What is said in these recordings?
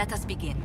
Let us begin.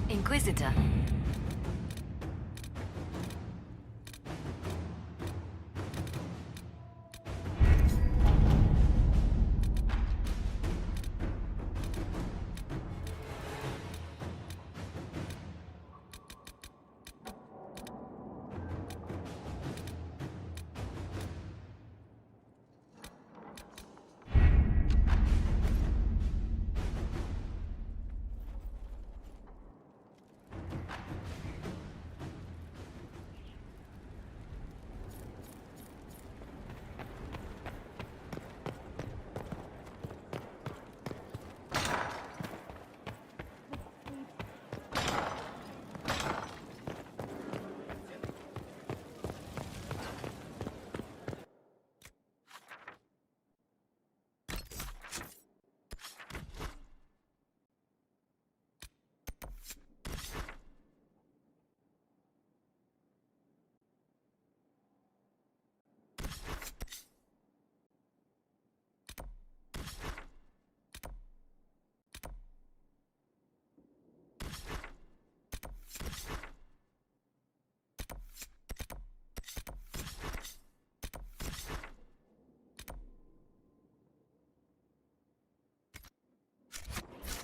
Inquisitor.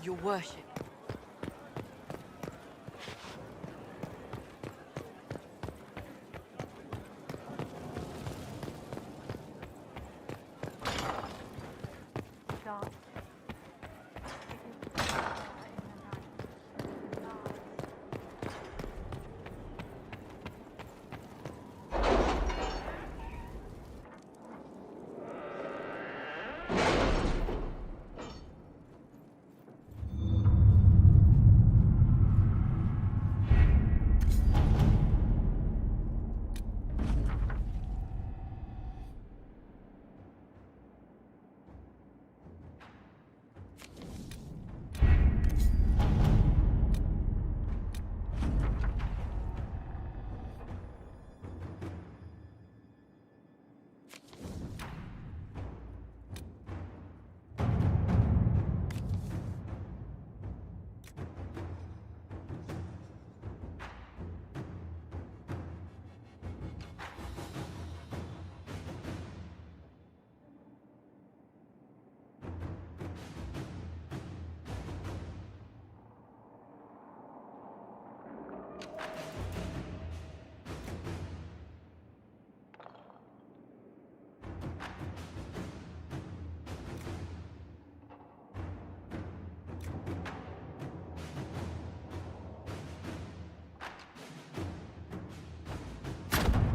Your worship.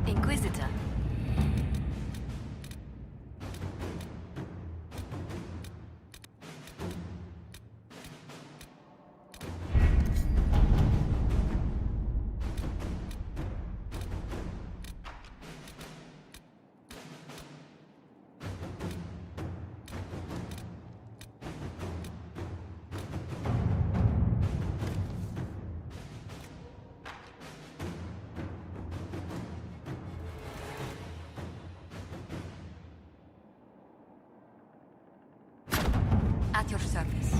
Inquisitor. At your service.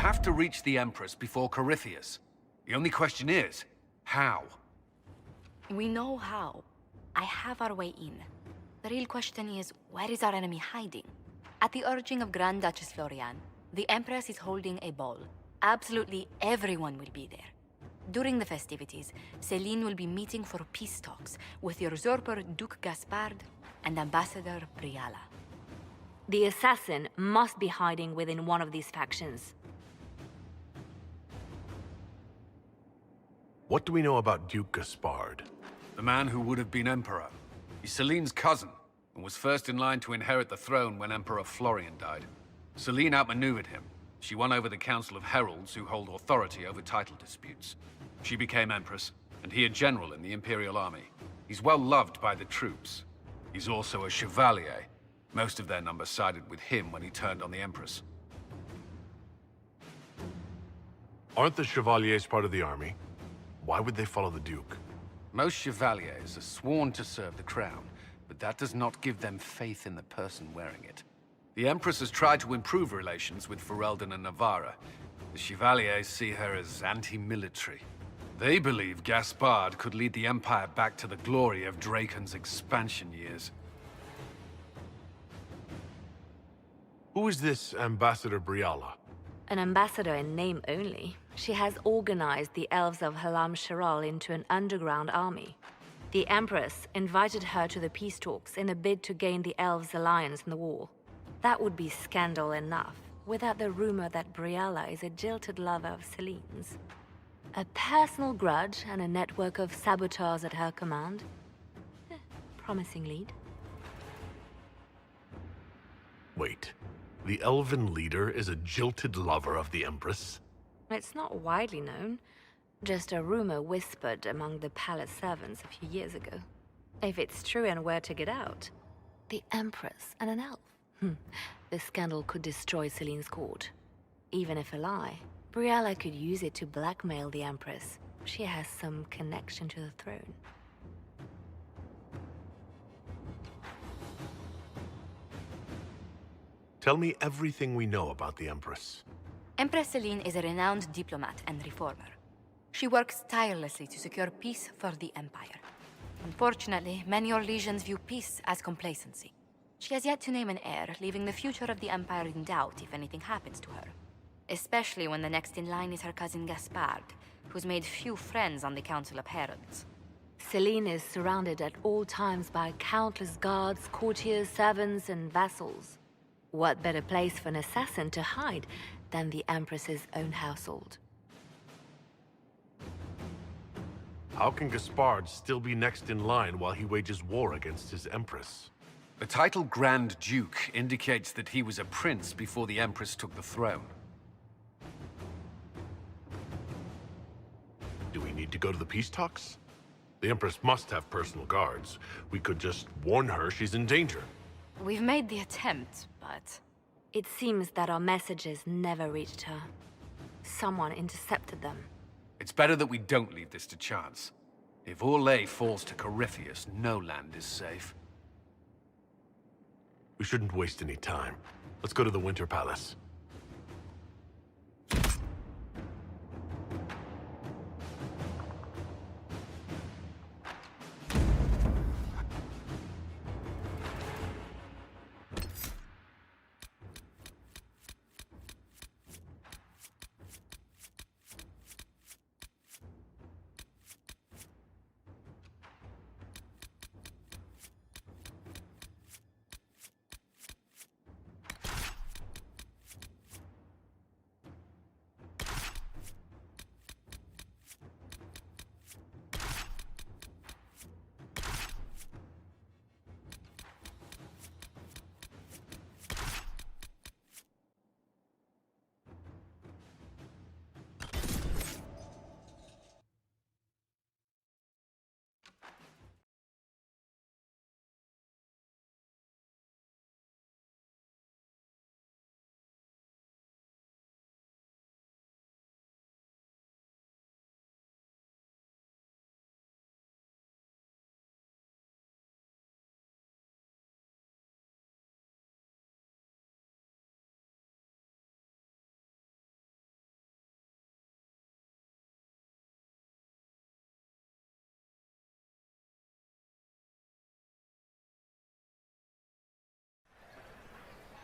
have to reach the Empress before Corypheus. The only question is, how? We know how. I have our way in. The real question is, where is our enemy hiding? At the urging of Grand Duchess Florian, the Empress is holding a ball. Absolutely everyone will be there. During the festivities, Celine will be meeting for peace talks with the usurper Duke Gaspard and Ambassador Briala. The assassin must be hiding within one of these factions. What do we know about Duke Gaspard? The man who would have been Emperor. He's Celine's cousin, and was first in line to inherit the throne when Emperor Florian died. Celine outmaneuvered him. She won over the Council of Heralds, who hold authority over title disputes. She became Empress, and he a general in the Imperial Army. He's well loved by the troops. He's also a Chevalier. Most of their number sided with him when he turned on the Empress. Aren't the Chevaliers part of the army? Why would they follow the Duke? Most Chevaliers are sworn to serve the crown, but that does not give them faith in the person wearing it. The Empress has tried to improve relations with Ferelden and Navarra. The Chevaliers see her as anti-military. They believe Gaspard could lead the Empire back to the glory of Draken's expansion years. Who is this Ambassador Briala? An ambassador in name only. She has organized the elves of Halam Sharal into an underground army. The Empress invited her to the peace talks in a bid to gain the elves' alliance in the war. That would be scandal enough, without the rumor that Briala is a jilted lover of Celine's. A personal grudge and a network of saboteurs at her command. Promising lead. Wait, the elven leader is a jilted lover of the Empress? It's not widely known. Just a rumor whispered among the palace servants a few years ago. If it's true and were to get out, the Empress and an elf. The scandal could destroy Celine's court. Even if a lie, Briala could use it to blackmail the Empress. She has some connection to the throne. Tell me everything we know about the Empress. Empress Celine is a renowned diplomat and reformer. She works tirelessly to secure peace for the Empire. Unfortunately, many Orlesians view peace as complacency. She has yet to name an heir, leaving the future of the Empire in doubt if anything happens to her. Especially when the next in line is her cousin Gaspard, who's made few friends on the Council of Heralds. Celine is surrounded at all times by countless guards, courtiers, servants, and vassals. What better place for an assassin to hide than the Empress's own household? How can Gaspard still be next in line while he wages war against his Empress? The title Grand Duke indicates that he was a prince before the Empress took the throne. Do we need to go to the peace talks? The Empress must have personal guards. We could just warn her she's in danger. We've made the attempt, but... It seems that our messages never reached her. Someone intercepted them. It's better that we don't leave this to chance. If Orlais falls to Corypheus, no land is safe. We shouldn't waste any time. Let's go to the Winter Palace.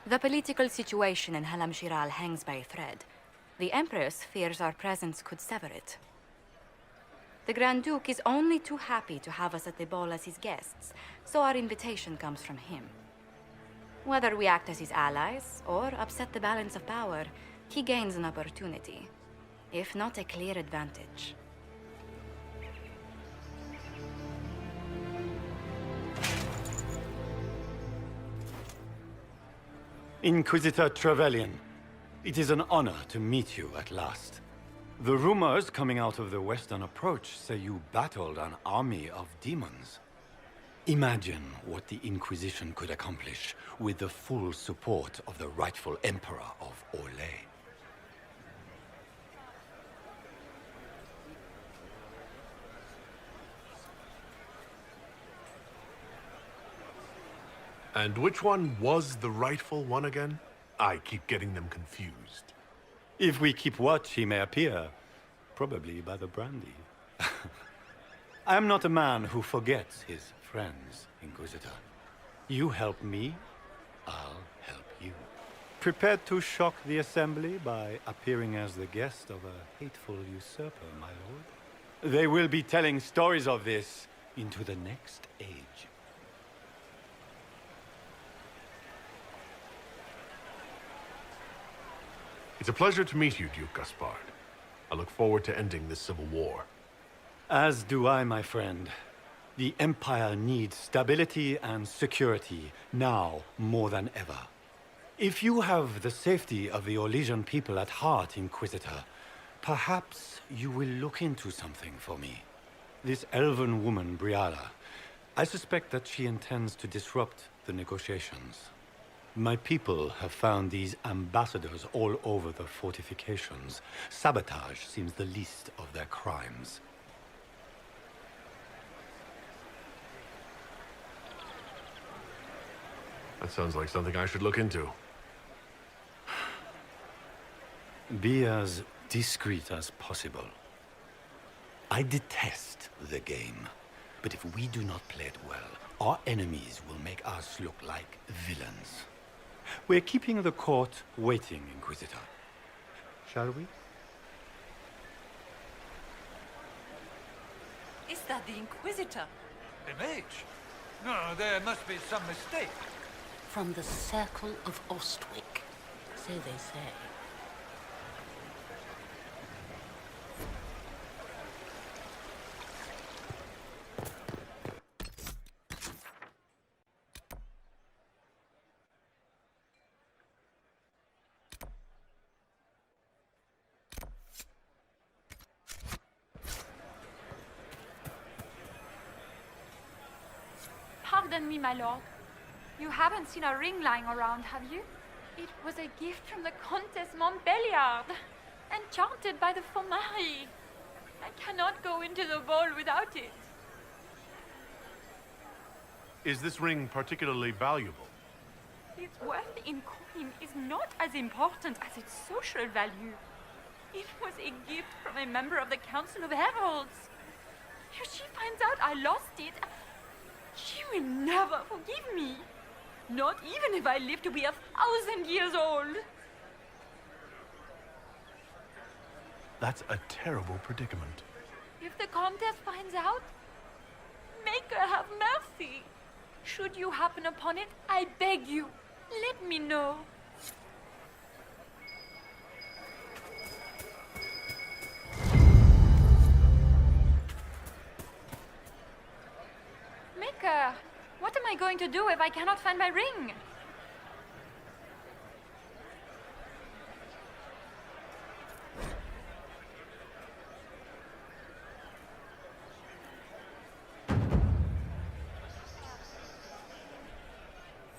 The political situation in Halam Shiral hangs by a thread. The Empress fears our presence could sever it. The Grand Duke is only too happy to have us at the ball as his guests, so our invitation comes from him. Whether we act as his allies or upset the balance of power, he gains an opportunity, if not a clear advantage. Inquisitor Trevelyan, it is an honor to meet you at last. The rumors coming out of the Western Approach say you battled an army of demons. Imagine what the Inquisition could accomplish with the full support of the rightful Emperor of Orlais. And which one was the rightful one again? I keep getting them confused. If we keep watch, he may appear. Probably by the brandy. I am not a man who forgets his friends, Inquisitor. You help me, I'll help you. Prepared to shock the Assembly by appearing as the guest of a hateful usurper, my lord? They will be telling stories of this into the next age. It's a pleasure to meet you, Duke Gaspard. I look forward to ending this civil war. As do I, my friend. The Empire needs stability and security, now more than ever. If you have the safety of the Orlesian people at heart, Inquisitor, perhaps you will look into something for me. This elven woman, Briala, I suspect that she intends to disrupt the negotiations. My people have found these ambassadors all over the fortifications. Sabotage seems the least of their crimes. That sounds like something I should look into. Be as discreet as possible. I detest the game, but if we do not play it well, our enemies will make us look like villains. We're keeping the court waiting, Inquisitor. Shall we? Is that the Inquisitor? The Mage? No, there must be some mistake. From the Circle of Ostwick, so they say. Pardon me, my lord. You haven't seen a ring lying around, have you? It was a gift from the Countess Montbelliard, enchanted by the Fomari. I cannot go into the ball without it. Is this ring particularly valuable? Its worth in coin is not as important as its social value. It was a gift from a member of the Council of Heralds. If she finds out I lost it, she will never forgive me. Not even if I live to be 1,000 years old. That's a terrible predicament. If the Countess finds out, make her have mercy. Should you happen upon it, I beg you, let me know. Maker, what am I going to do if I cannot find my ring?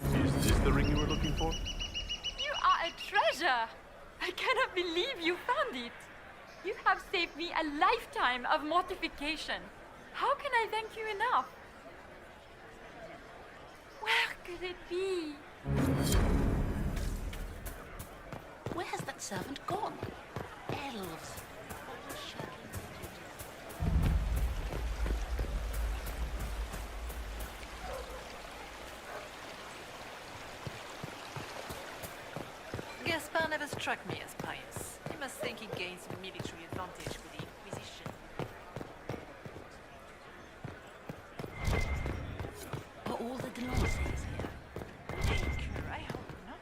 Is this the ring you were looking for? You are a treasure! I cannot believe you found it. You have saved me a lifetime of mortification. How can I thank you enough? Where could it be? Where has that servant gone? Elves. struck me as pious. He must think he gains military advantage with the Inquisition. Are all the Delancey's here? Baker, I hope not.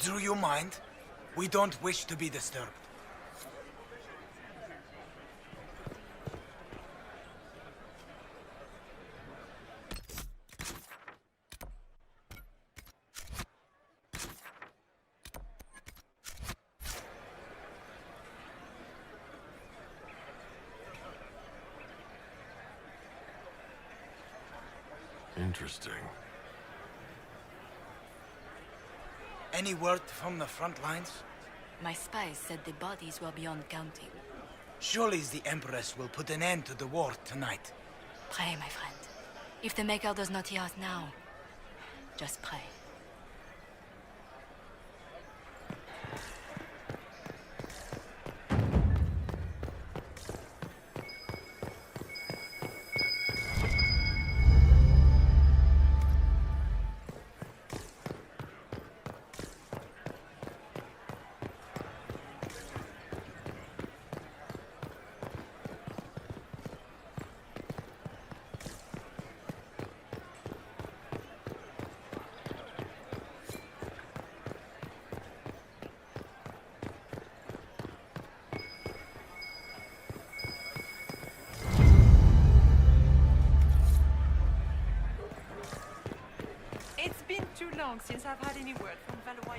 Do you mind? We don't wish to be disturbed. Interesting. Any word from the front lines? My spies said the bodies were beyond counting. Surely the Empress will put an end to the war tonight. Pray, my friend. If the Maker does not hear us now, just pray. It's been too long since I've had any word from Valois.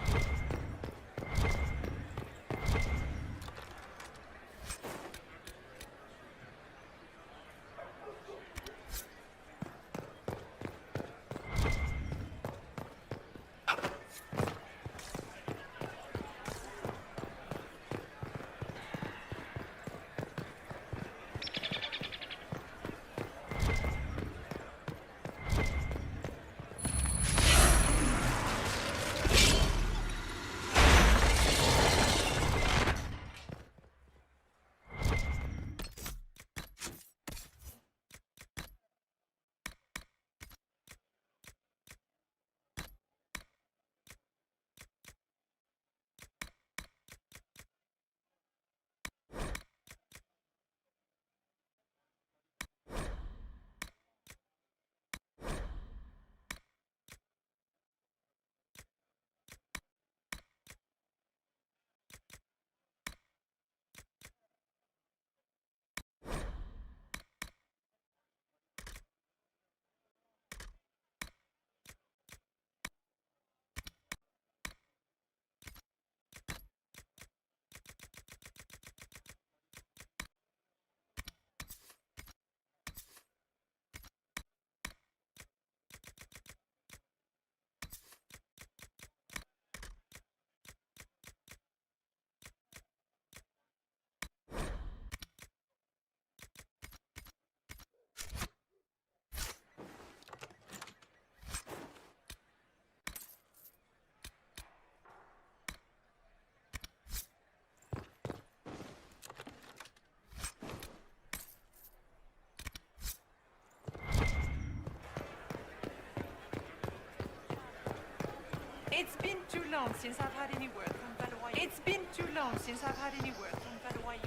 It's been too long since I've had any word from Valois. It's been too long since I've had any word from Valois.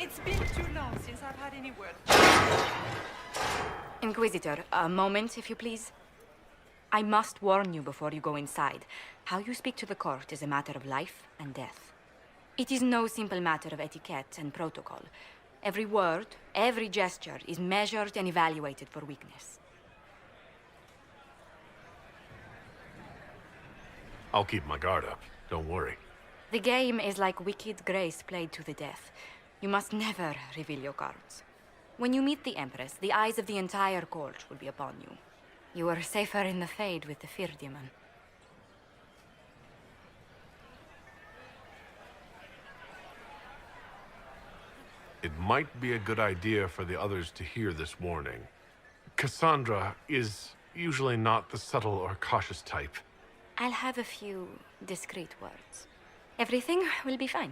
It's been too long since I've had any word. Inquisitor, a moment, if you please. I must warn you before you go inside. How you speak to the court is a matter of life and death. It is no simple matter of etiquette and protocol. Every word, every gesture is measured and evaluated for weakness. I'll keep my guard up. Don't worry. The game is like Wicked Grace played to the death. You must never reveal your cards. When you meet the Empress, the eyes of the entire court will be upon you. You are safer in the Fade with the Fear Demon. It might be a good idea for the others to hear this warning. Cassandra is usually not the subtle or cautious type. I'll have a few discreet words. Everything will be fine.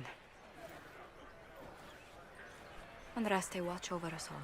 Andraste, watch over us all.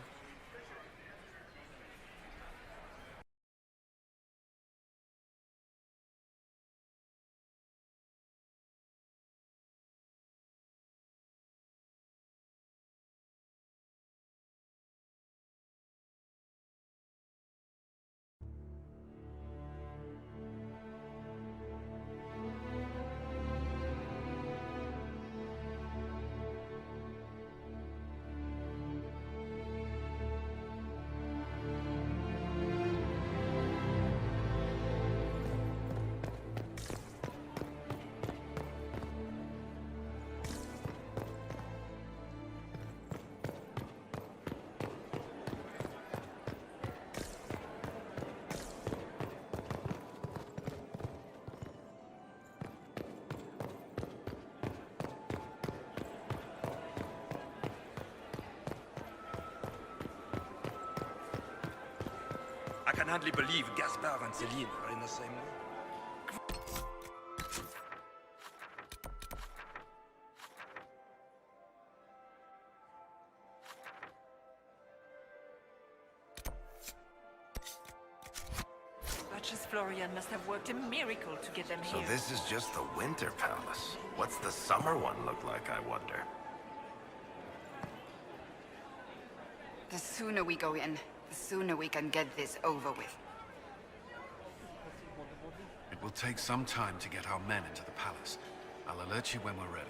I can hardly believe Gaspard and Celine are in the same room. Duchess Florian must have worked a miracle to get them So here. this is just the Winter Palace. What's the summer one look like, I wonder? The sooner we go in, the sooner we can get this over with. It will take some time to get our men into the palace. I'll alert you when we're ready.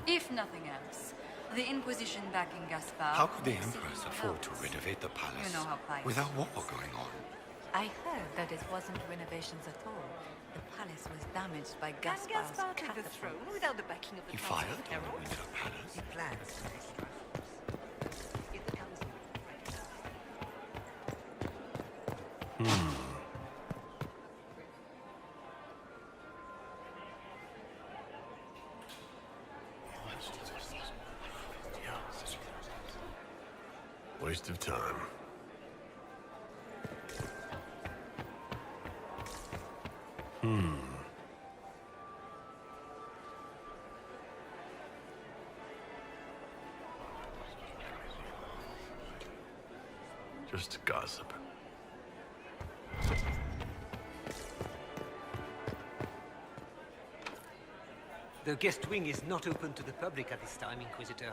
If nothing else, the Inquisition backing Gaspard... How could the Empress afford to renovate the palace You know how pious without it war is. going on? I heard that it wasn't renovations at all. The palace was damaged by Can Gaspard's Gaspard take the catastrophe. throne without the backing of the He Council fired of on the Heralds? Winter Palace. He plans. If the Council... Waste of time. Just gossip. The guest wing is not open to the public at this time, Inquisitor.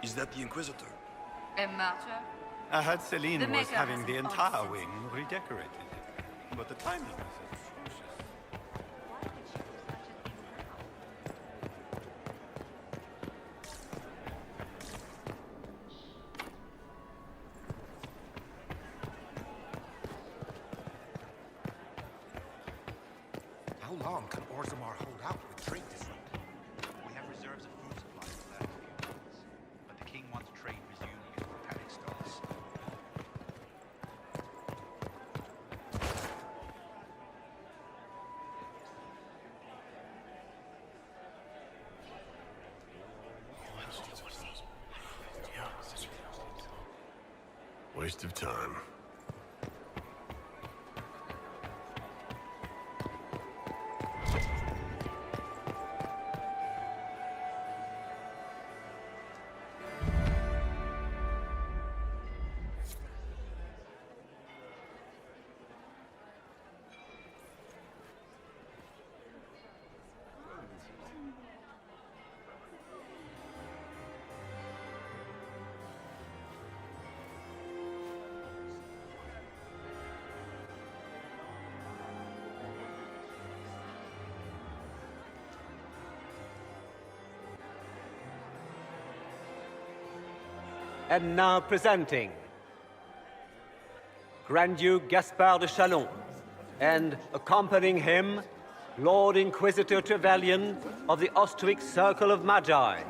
Is that the Inquisitor? A martyr? I heard Celine The was Maker having has the an entire odd wing redecorated. But the timing was atrocious. How long can Orzammar hold out with trade disrupted? We have reserves of food supplies for that few months, but the king wants trade resumed before panic starts. Waste of time. And now presenting Grand Duke Gaspard de Chalon, and accompanying him, Lord Inquisitor Trevelyan of the Ostwick Circle of Magi.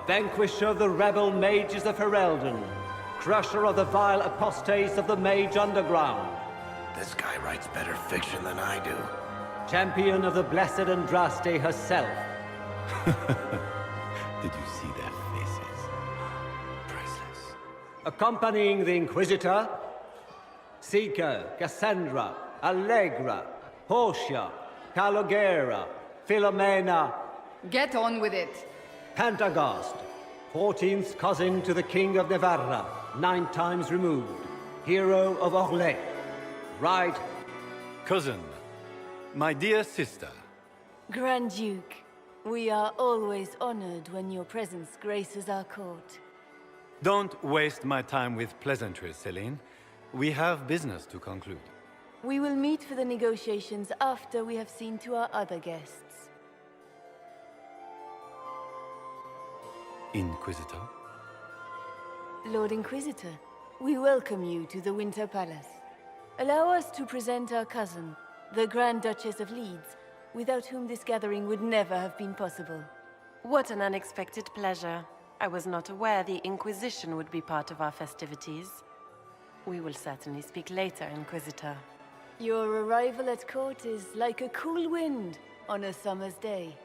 Vanquisher of the rebel mages of Ferelden, crusher of the vile apostates of the Mage Underground. This guy writes better fiction than I do. Champion of the Blessed Andraste herself. Did you see their faces? Priceless. Accompanying the Inquisitor, Seeker, Cassandra, Allegra, Portia, Calogera, Philomena. Get on with it. Pantagast, 14th cousin to the King of Navarra, 9 times removed. Hero of Orlais. Right. Cousin, my dear sister. Grand Duke, we are always honored when your presence graces our court. Don't waste my time with pleasantries, Celine. We have business to conclude. We will meet for the negotiations after we have seen to our other guests. Inquisitor? Lord Inquisitor, we welcome you to the Winter Palace. Allow us to present our cousin, the Grand Duchess of Leeds, without whom this gathering would never have been possible. What an unexpected pleasure. I was not aware the Inquisition would be part of our festivities. We will certainly speak later, Inquisitor. Your arrival at court is like a cool wind on a summer's day.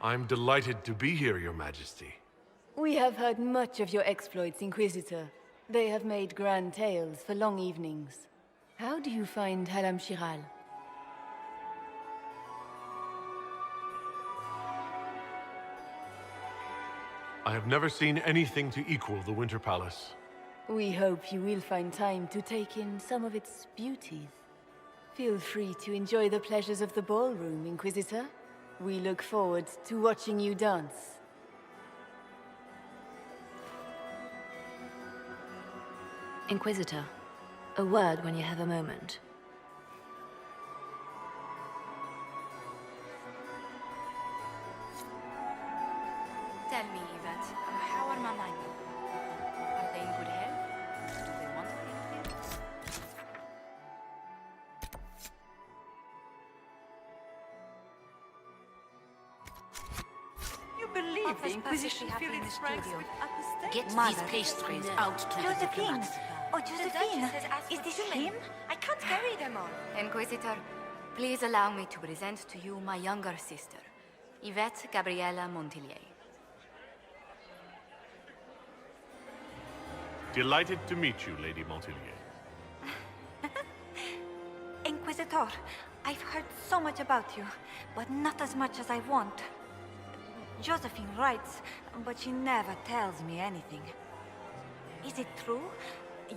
I'm delighted to be here, Your Majesty. We have heard much of your exploits, Inquisitor. They have made grand tales for long evenings. How do you find Halam Shiral? I have never seen anything to equal the Winter Palace. We hope you will find time to take in some of its beauties. Feel free to enjoy the pleasures of the ballroom, Inquisitor. We look forward to watching you dance. Inquisitor, a word when you have a moment. Tell me, Yvette, how are my men? Are they in good health? Do they want anything? You believe the Inquisition feel its ranks with apostate? Get these pastries out to the Josephine! diplomats. Oh, Josephine! Is this him? I can't carry them all. Inquisitor, please allow me to present to you my younger sister, Yvette Gabriella Montillier. Delighted to meet you, Lady Montillier. Inquisitor, I've heard so much about you, but not as much as I want. Josephine writes, but she never tells me anything. Is it true?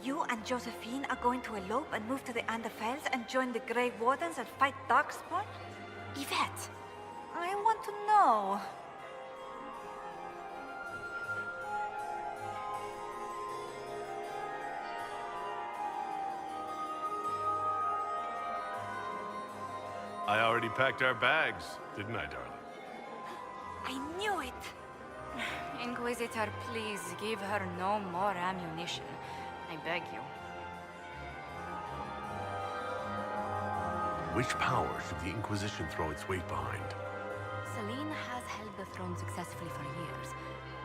You and Josephine are going to elope and move to the Anderfells and join the Grey Wardens and fight Darkspawn? Yvette! I want to know. I already packed our bags, didn't I, darling? I knew it! Inquisitor, please give her no more ammunition. I beg you. Which power should the Inquisition throw its weight behind? Celine has held the throne successfully for years.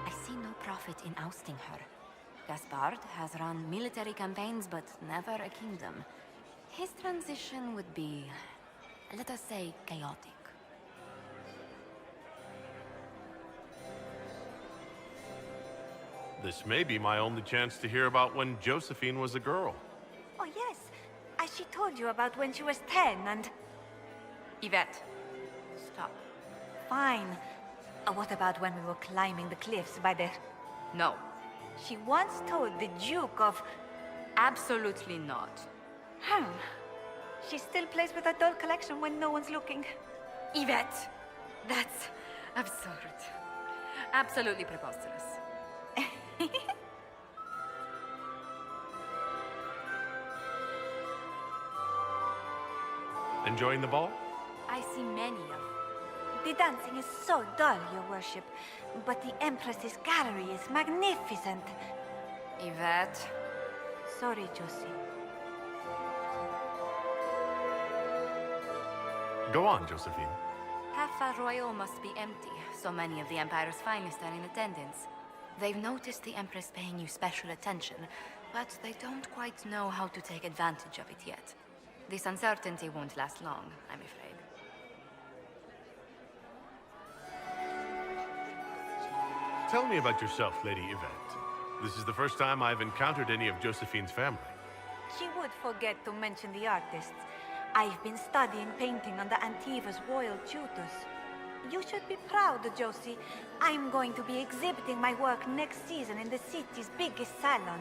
I see no profit in ousting her. Gaspard has run military campaigns, but never a kingdom. His transition would be, let us say, chaotic. This may be my only chance to hear about when Josephine was a girl. Oh, yes. As she told you about when she was 10 and... Yvette, stop. Fine. What about when we were climbing the cliffs by the... No. She once told the Duke of... Absolutely not. She still plays with her doll collection when no one's looking. Yvette! That's absurd. Absolutely preposterous. Enjoying the ball? I see many of. The dancing is so dull, Your Worship, but the Empress's gallery is magnificent. Yvette? Sorry, Josie. Go on, Josephine. Half Royal must be empty. So many of the Empire's finest are in attendance. They've noticed the Empress paying you special attention, but they don't quite know how to take advantage of it yet. This uncertainty won't last long, I'm afraid. Tell me about yourself, Lady Yvette. This is the first time I've encountered any of Josephine's family. She would forget to mention the artists. I've been studying painting under Antiva's royal tutors. You should be proud, Josie. I'm going to be exhibiting my work next season in the city's biggest salon.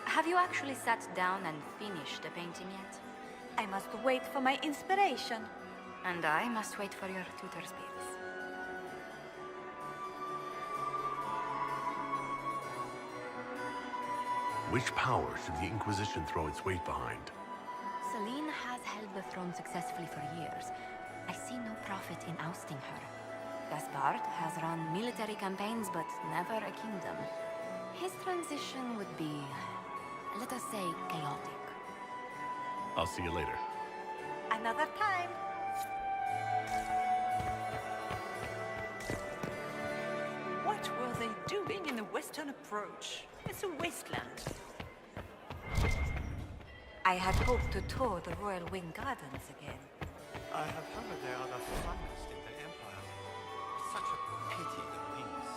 Have you actually sat down and finished the painting yet? I must wait for my inspiration. And I must wait for your tutor's bills. Which power should the Inquisition throw its weight behind? Celine has held the throne successfully for years. I see no profit in ousting her. Gaspard has run military campaigns, but never a kingdom. His transition would be, let us say, chaotic. I'll see you later. Another time. What were they doing in the western approach? It's a wasteland. I had hoped to tour the Royal Wing Gardens again. I have heard they are the finest in the Empire. Such a pity the wings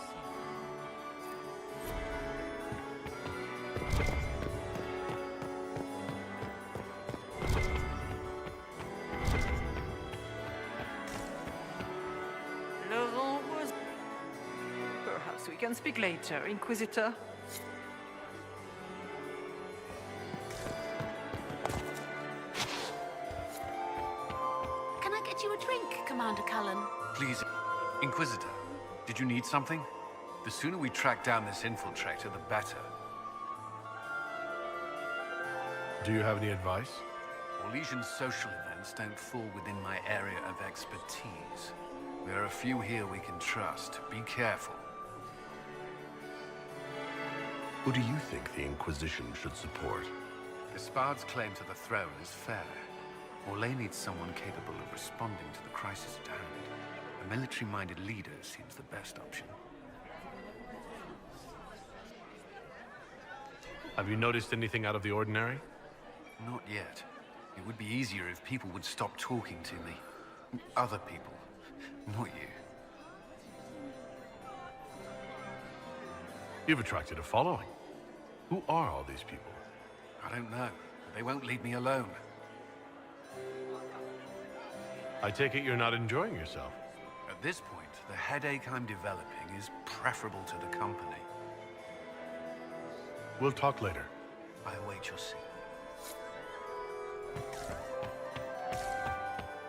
Laurent was... Perhaps we can speak later, Inquisitor. Can I get you a drink, Commander Cullen? Please, Inquisitor, did you need something? The sooner we track down this infiltrator, the better. Do you have any advice? Orlesian social events don't fall within my area of expertise. There are a few here we can trust. Be careful. Who do you think the Inquisition should support? Gaspard's claim to the throne is fair. Orlais needs someone capable of responding to the crisis at hand. A military-minded leader seems the best option. Have you noticed anything out of the ordinary? Not yet. It would be easier if people would stop talking to me. Other people. Not you. You've attracted a following. Who are all these people? I don't know, but they won't leave me alone. I take it you're not enjoying yourself. At this point, the headache I'm developing is preferable to the company. We'll talk later. I await your seat.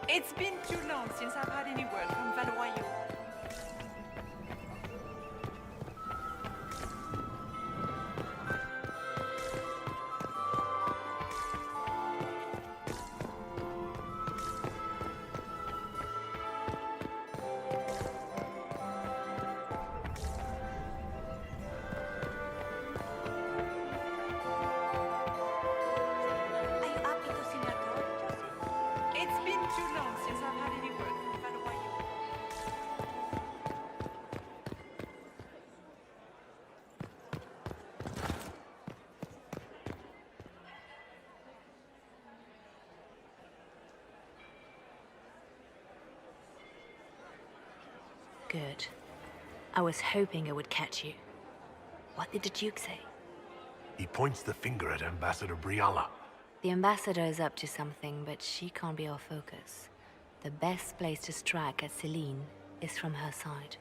It's been too long since I've had any word from Valois. Good. I was hoping it would catch you. What did the Duke say? He points the finger at Ambassador Briala. The ambassador is up to something, but she can't be our focus. The best place to strike at Celine is from her side.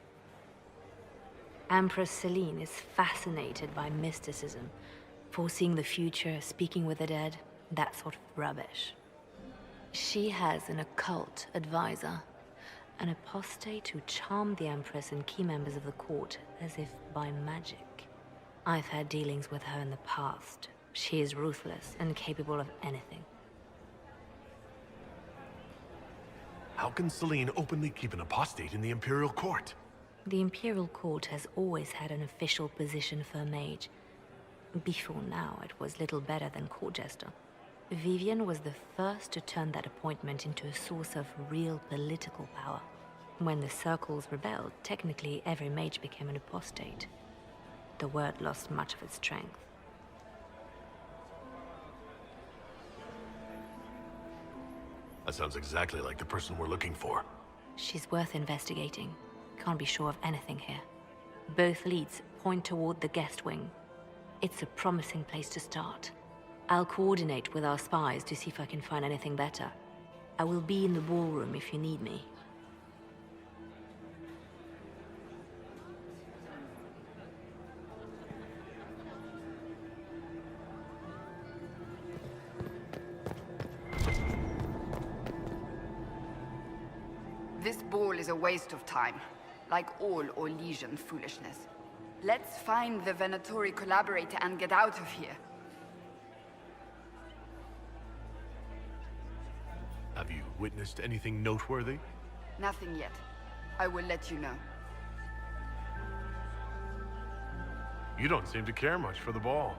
Empress Celine is fascinated by mysticism, foreseeing the future, speaking with the dead, that sort of rubbish. She has an occult advisor, an apostate who charmed the Empress and key members of the court as if by magic. I've had dealings with her in the past. She is ruthless and capable of anything. How can Celine openly keep an apostate in the Imperial Court? The Imperial Court has always had an official position for a mage. Before now, it was little better than court jester. Vivian was the first to turn that appointment into a source of real political power. When the circles rebelled, technically every mage became an apostate. The word lost much of its strength. That sounds exactly like the person we're looking for. She's worth investigating. Can't be sure of anything here. Both leads point toward the guest wing. It's a promising place to start. I'll coordinate with our spies to see if I can find anything better. I will be in the ballroom if you need me. This ball is a waste of time, like all Orlesian foolishness. Let's find the Venatori collaborator and get out of here. Have you witnessed anything noteworthy? Nothing yet. I will let you know. You don't seem to care much for the ball.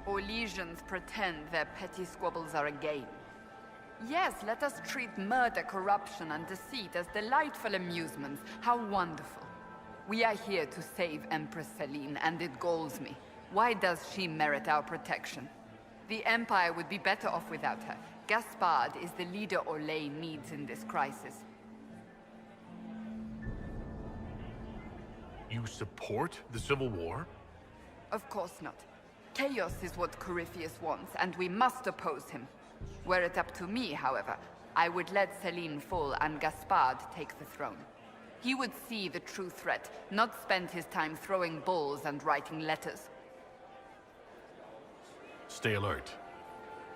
Orlesians pretend their petty squabbles are a game. Yes, let us treat murder, corruption, and deceit as delightful amusements. How wonderful. We are here to save Empress Celine, and it galls me. Why does she merit our protection? The Empire would be better off without her. Gaspard is the leader Orlais needs in this crisis. You support the Civil War? Of course not. Chaos is what Corypheus wants, and we must oppose him. Were it up to me, however, I would let Celine fall and Gaspard take the throne. He would see the true threat, not spend his time throwing balls and writing letters. Stay alert.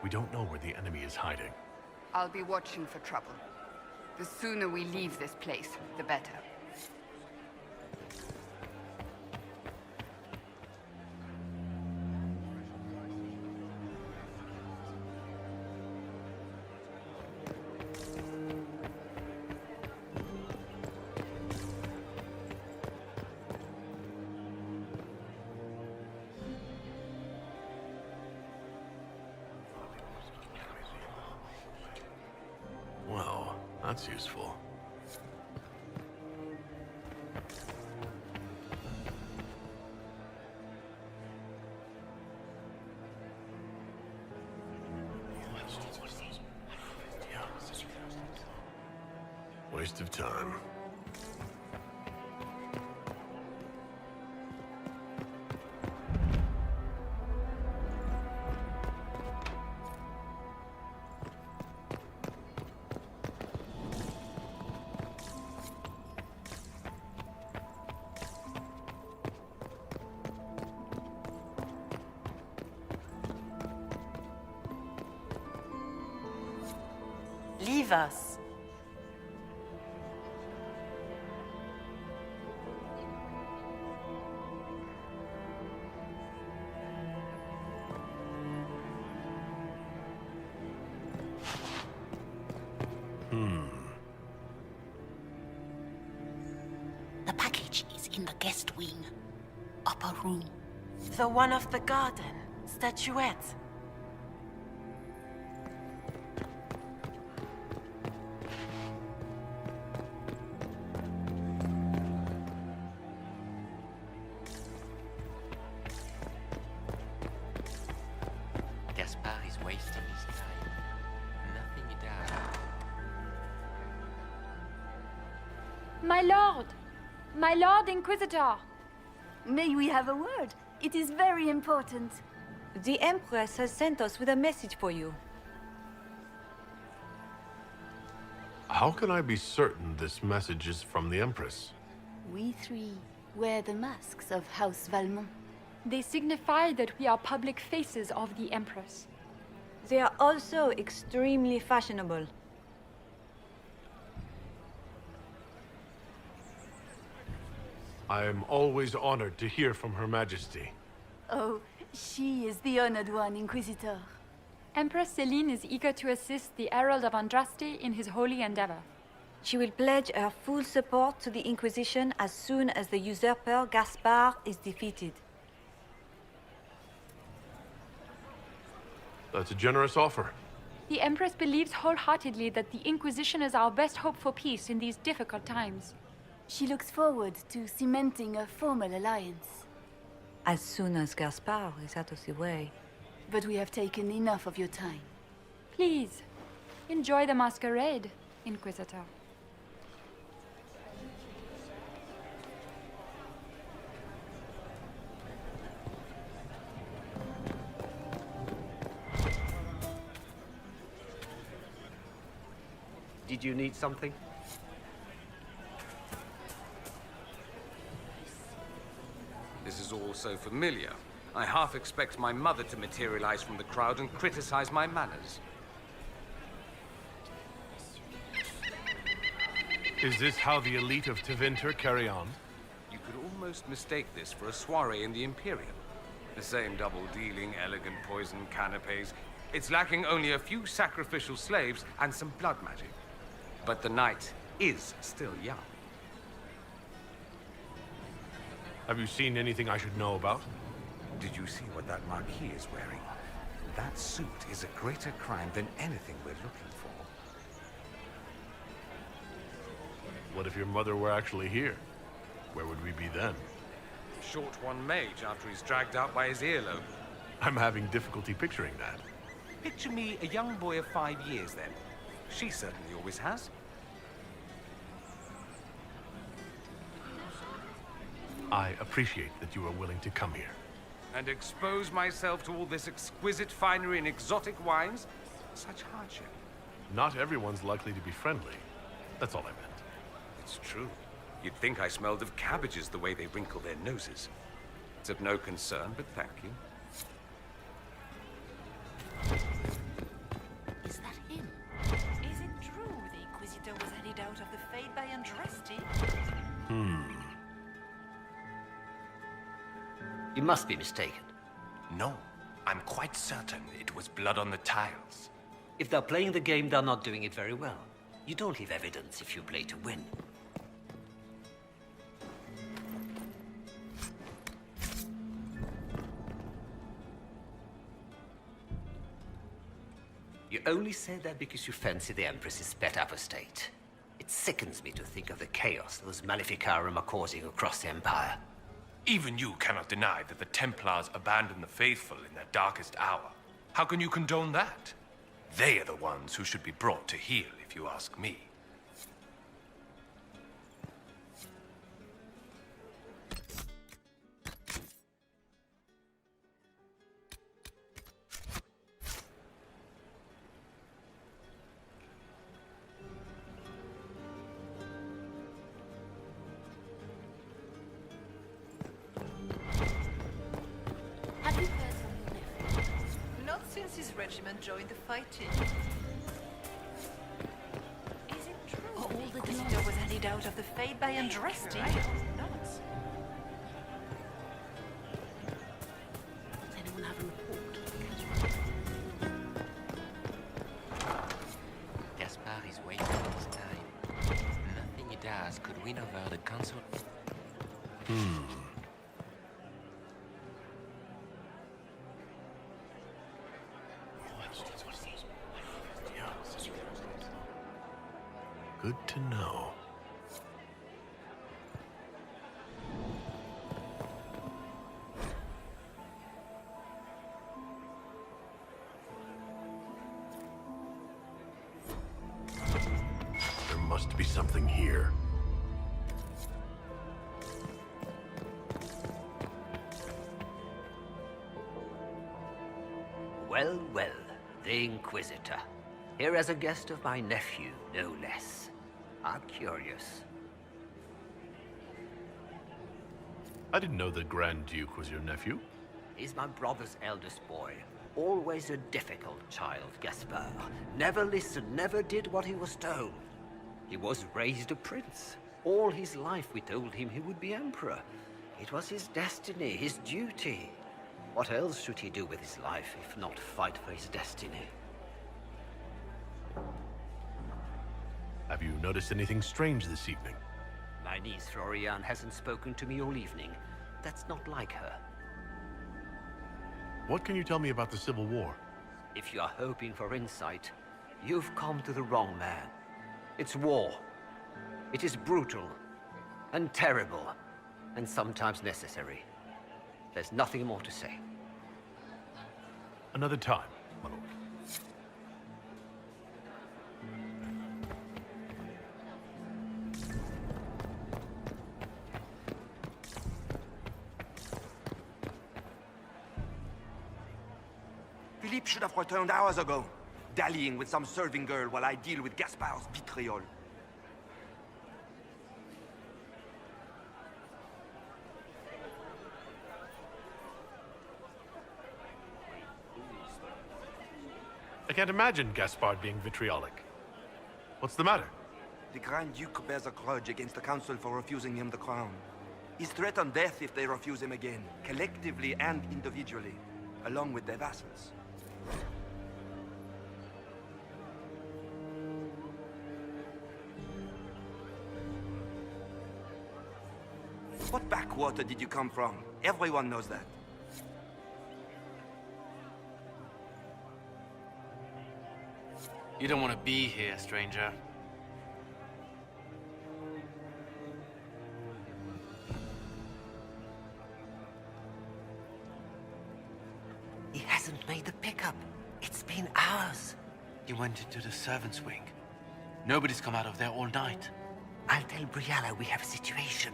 We don't know where the enemy is hiding. I'll be watching for trouble. The sooner we leave this place, the better. Well, that's useful. Waste of time. Leave us. The package is in the guest wing. Upper room. The one of the garden. Statuette. Gaspard is wasting his time. Nothing he does. My Lord Inquisitor! May we have a word? It is very important. The Empress has sent us with a message for you. How can I be certain this message is from the Empress? We three wear the masks of House Valmont. They signify that we are public faces of the Empress. They are also extremely fashionable. I am always honored to hear from Her Majesty. Oh, she is the honored one, Inquisitor. Empress Celine is eager to assist the Herald of Andraste in his holy endeavor. She will pledge her full support to the Inquisition as soon as the usurper Gaspard is defeated. That's a generous offer. The Empress believes wholeheartedly that the Inquisition is our best hope for peace in these difficult times. She looks forward to cementing a formal alliance. As soon as Gaspard is out of the way. But we have taken enough of your time. Please, enjoy the masquerade, Inquisitor. Did you need something? This is all so familiar. I half expect my mother to materialize from the crowd and criticize my manners. Is this how the elite of Tevinter carry on? You could almost mistake this for a soiree in the Imperium. The same double-dealing, elegant poison canapes. It's lacking only a few sacrificial slaves and some blood magic. But the night is still young. Have you seen anything I should know about? Did you see what that Marquis is wearing? That suit is a greater crime than anything we're looking for. What if your mother were actually here? Where would we be then? Short one Mage after he's dragged out by his earlobe. I'm having difficulty picturing that. Picture me a young boy of 5 years then. She certainly always has. I appreciate that you are willing to come here. And expose myself to all this exquisite finery and exotic wines? Such hardship. Not everyone's likely to be friendly. That's all I meant. It's true. You'd think I smelled of cabbages the way they wrinkle their noses. It's of no concern, but thank you. Is that him? Is it true the Inquisitor was headed out of the Fade by Andraste? You must be mistaken. No, I'm quite certain it was blood on the tiles. If they're playing the game, they're not doing it very well. You don't leave evidence if you play to win. You only say that because you fancy the Empress's pet apostate. It sickens me to think of the chaos those Maleficarum are causing across the Empire. Even you cannot deny that the Templars abandoned the faithful in their darkest hour. How can you condone that? They are the ones who should be brought to heel, if you ask me. Have you heard from your nephew? Not since his regiment joined the fighting. Is it true the Inquisitor was headed out of the Fade by Andraste? Not. Does anyone have a report? Gaspard is wasting his time. Nothing he does could win over the council. Good to know. There must be something here. Well, well, the Inquisitor. Here as a guest of my nephew, no less. I'm curious. I didn't know the Grand Duke was your nephew. He's my brother's eldest boy. Always a difficult child, Gaspard. Never listened, never did what he was told. He was raised a prince. All his life we told him he would be emperor. It was his destiny, his duty. What else should he do with his life if not fight for his destiny? Have you noticed anything strange this evening? My niece Florian hasn't spoken to me all evening. That's not like her. What can you tell me about the Civil War? If you are hoping for insight, you've come to the wrong man. It's war. It is brutal, and terrible, and sometimes necessary. There's nothing more to say. Another time, my lord. Philippe should have returned hours ago, dallying with some serving girl while I deal with Gaspard's betrayal. I can't imagine Gaspard being vitriolic. What's the matter? The Grand Duke bears a grudge against the Council for refusing him the crown. He's threatened death if they refuse him again, collectively and individually, along with their vassals. What backwater did you come from? Everyone knows that. You don't want to be here, stranger. He hasn't made the pickup. It's been hours. You went into the servants' wing. Nobody's come out of there all night. I'll tell Brianna we have a situation.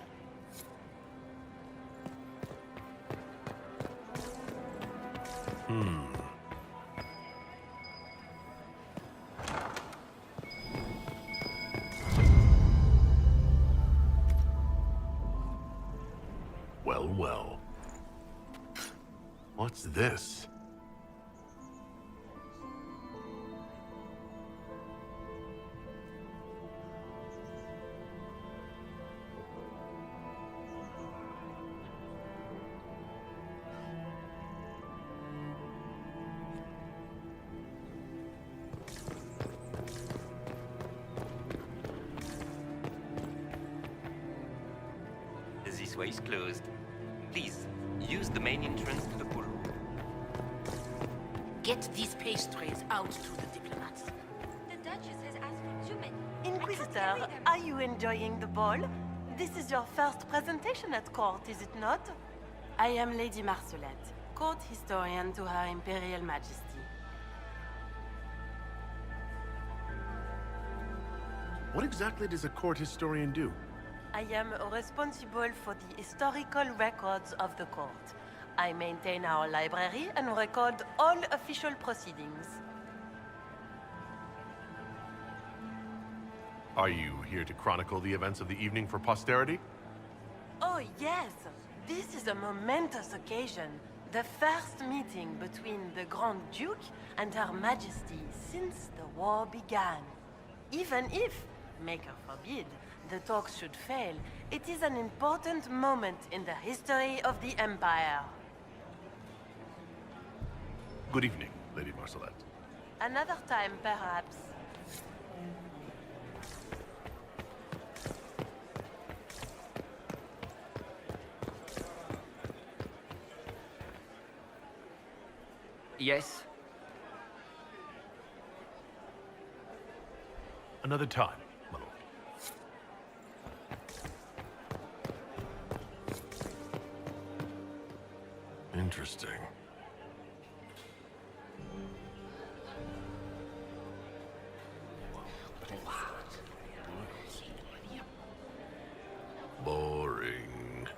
Well, well. What's this? This way is closed. Please, use the main entrance to the pool room. Get these pastries out to the diplomats. The Duchess has asked for 2 men. Inquisitor, are you enjoying the ball? This is your first presentation at court, is it not? I am Lady Marcelette, court historian to Her Imperial Majesty. What exactly does a court historian do? I am responsible for the historical records of the court. I maintain our library and record all official proceedings. Are you here to chronicle the events of the evening for posterity? Oh yes, this is a momentous occasion. The first meeting between the Grand Duke and Her Majesty since the war began. Even if, Maker forbid, the talks should fail, it is an important moment in the history of the Empire. Good evening, Lady Marcelette. Another time, perhaps. Yes? Another time, my lord. Interesting. Boring.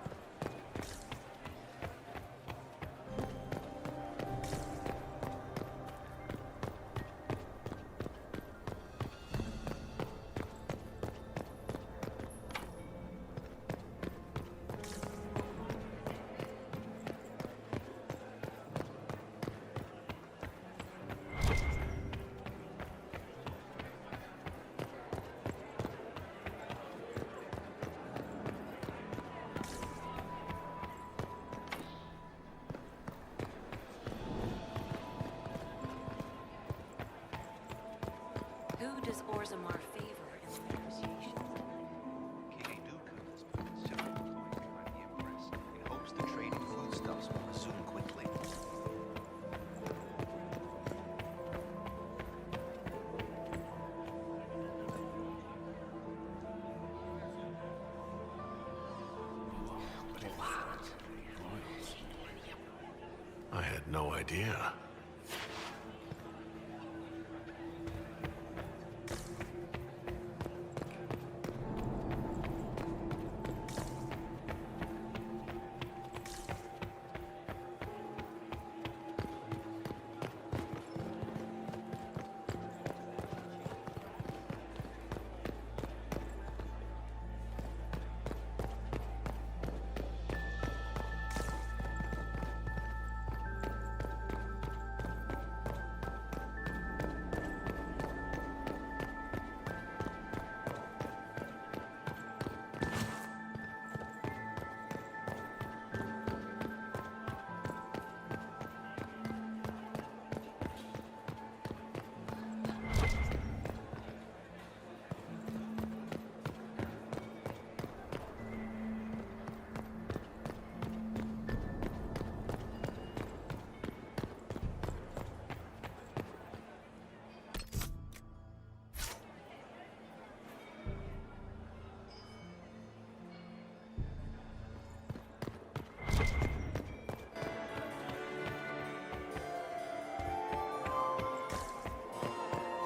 Who does Orzammar favor in negotiations. King Eduka has been considerably employed by the Empress in hopes the trade in foodstuffs will resume quickly. I had no idea.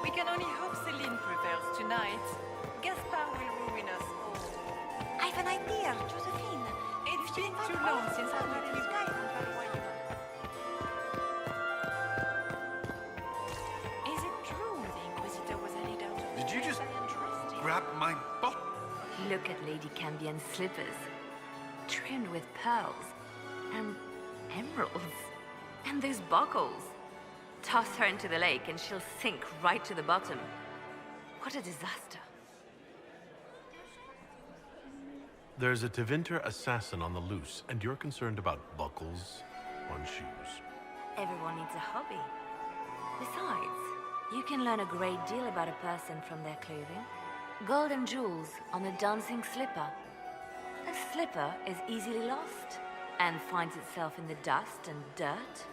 We can only hope Celine prevails tonight. Gaspard will ruin us all. I've an idea, Josephine. It's been too long since I've had any word from Valois. Is it true the Inquisitor was a leader of the Did you just interesting? grab my bot? Look at Lady Cambien's slippers, trimmed with pearls and emeralds. And those buckles. Toss her into the lake and she'll sink right to the bottom. What a disaster. There's a Tevinter assassin on the loose, and you're concerned about buckles on shoes. Everyone needs a hobby. Besides, you can learn a great deal about a person from their clothing. Gold and jewels on a dancing slipper. A slipper is easily lost and finds itself in the dust and dirt.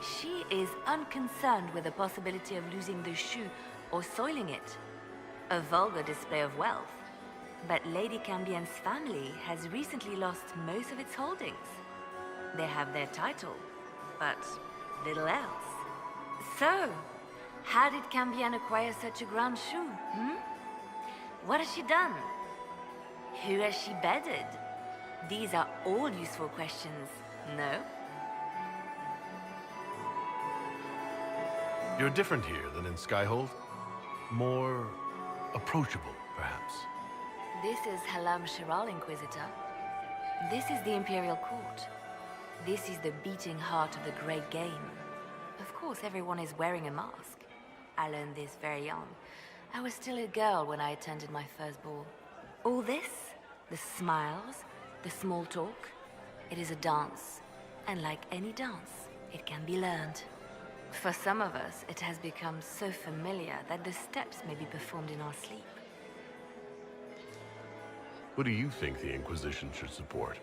She is unconcerned with the possibility of losing the shoe or soiling it. A vulgar display of wealth. But Lady Cambien's family has recently lost most of its holdings. They have their title, but little else. So, how did Cambien acquire such a grand shoe, What has she done? Who has she bedded? These are all useful questions, no? You're different here than in Skyhold. More approachable, perhaps. This is Halam Shiral, Inquisitor. This is the Imperial Court. This is the beating heart of the Great Game. Of course, everyone is wearing a mask. I learned this very young. I was still a girl when I attended my first ball. All this, the smiles, the small talk, it is a dance. And like any dance, it can be learned. For some of us, it has become so familiar that the steps may be performed in our sleep. Who do you think the Inquisition should support?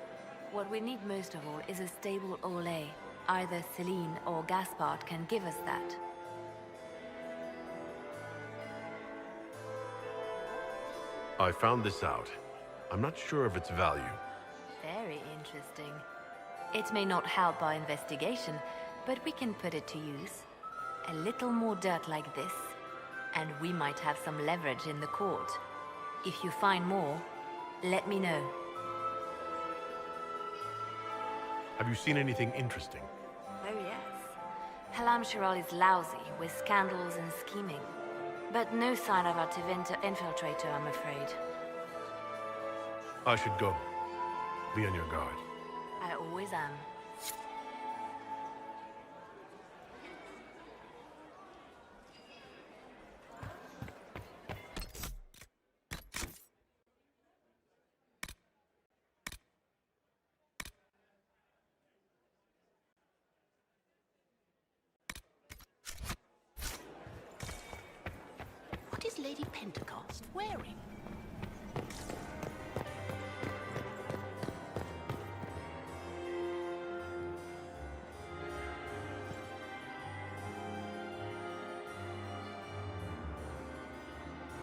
What we need most of all is a stable Orlais. Either Celine or Gaspard can give us that. I found this out. I'm not sure of its value. Very interesting. It may not help our investigation, but we can put it to use. A little more dirt like this, and we might have some leverage in the court. If you find more, let me know. Have you seen anything interesting? Oh yes. Halam Shiral is lousy with scandals and scheming. But no sign of our Tevinter infiltrator, I'm afraid. I should go. Be on your guard. I always am. What is Lady Pentecost wearing?